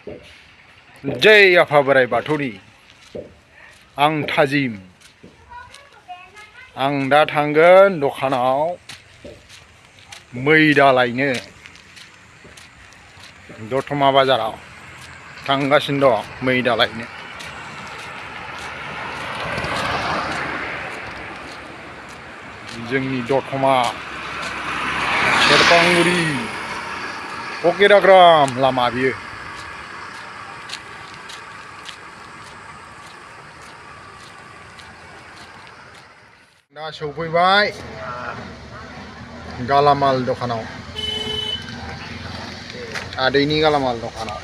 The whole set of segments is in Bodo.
जय आफा बोराइ बाथौनि आं थाजिम आं दा थांगोन दखानाव मैदा लायनो दतमा बाजाराव थांगासिनो दं मैदा लायनो। जोंनि दतमा सेरफांगुरि फकिराग्राम लामा बियो। दा सौफैबाय गालामाल दखानाव, आदैनि गालामाल दखानाव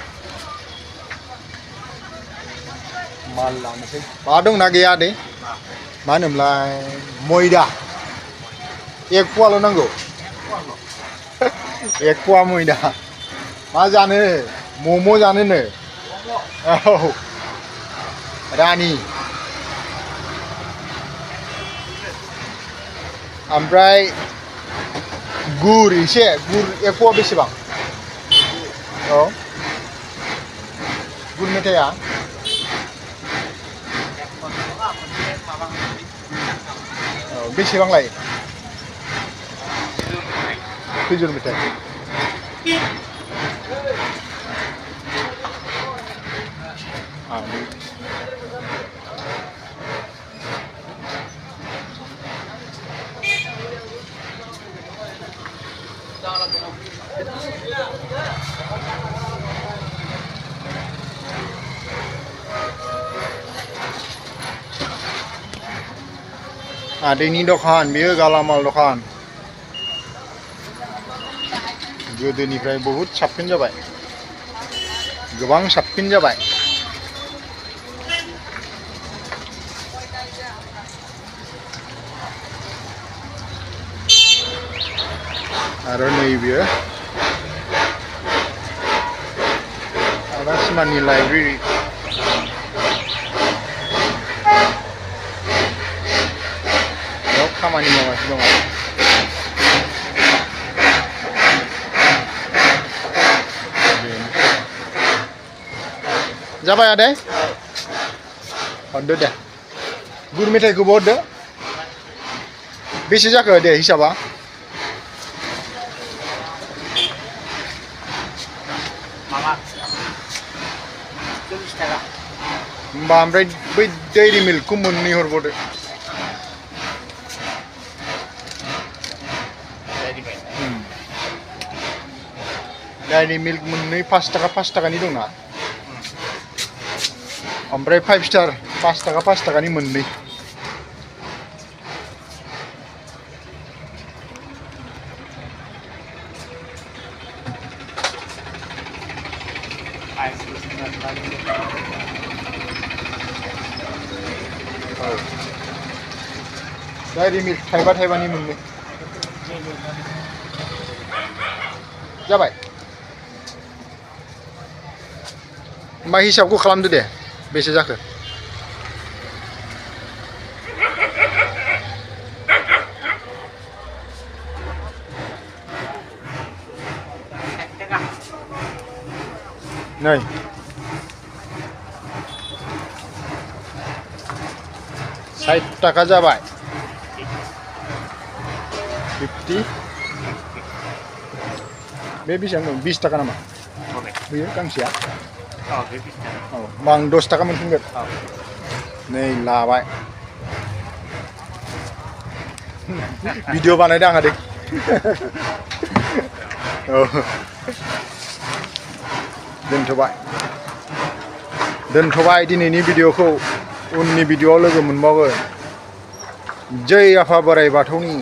माल लानोसै। मा दंना गैया आदै? मा होनोमोनलाय मैदा एक पवाल' नांगौ। एक पवा मैदा। मा जानो? मम' जानोनो। औ रानि। ओमफ्राय गुर एसे, गुर एक पवा बेसेबां? औ गुर मेथाइया औ बेसेबां लायो? खैजन मेथाइ? आदैनि दखान बियो गालामाल दखान। गोदोनिफ्राय बहुद साबसिन जाबाय, गोबां साबसिन जाबाय। आरो नैबेयो आदा सिमानि लाइब्रेरि। बेयाव खामानि मावगासिनो दङ। जाबाय आदै? हरदो दे। गुर मेथाइखौबो हरदो। बेसे जाखो दे हिसाबा? होमबा ओमफ्राय बै डेयरी मिल्कखौ मोननै हरबावदो। डेयरी मिल्क मोननै 5 थाखा 5 थाखानि दंना? ओमफ्राय 5 स्टार 5 थाखा 5 थाखानि मोननै। डेयरी मिल्क थाइबा थाइबानि मोननै। जाबाय? होमबा हिसाबखौ खालामदो दे, बेसे जाखो? नै 60 थाखा जाबाय। 50 बे बेसेबां दं? 20 थाखा नामा? बेयो गांसेया? औ होमबा आं 10 थाखा मोनफिनगोन। नै लाबाय। भिडिअ बानायदों आं आदै। औ दोनथ'बाय दिनैनि भिडिअखौ। उननि भिडिअआव लोगो मोनबावगोन। जय आफा बोराइ बाथौनि।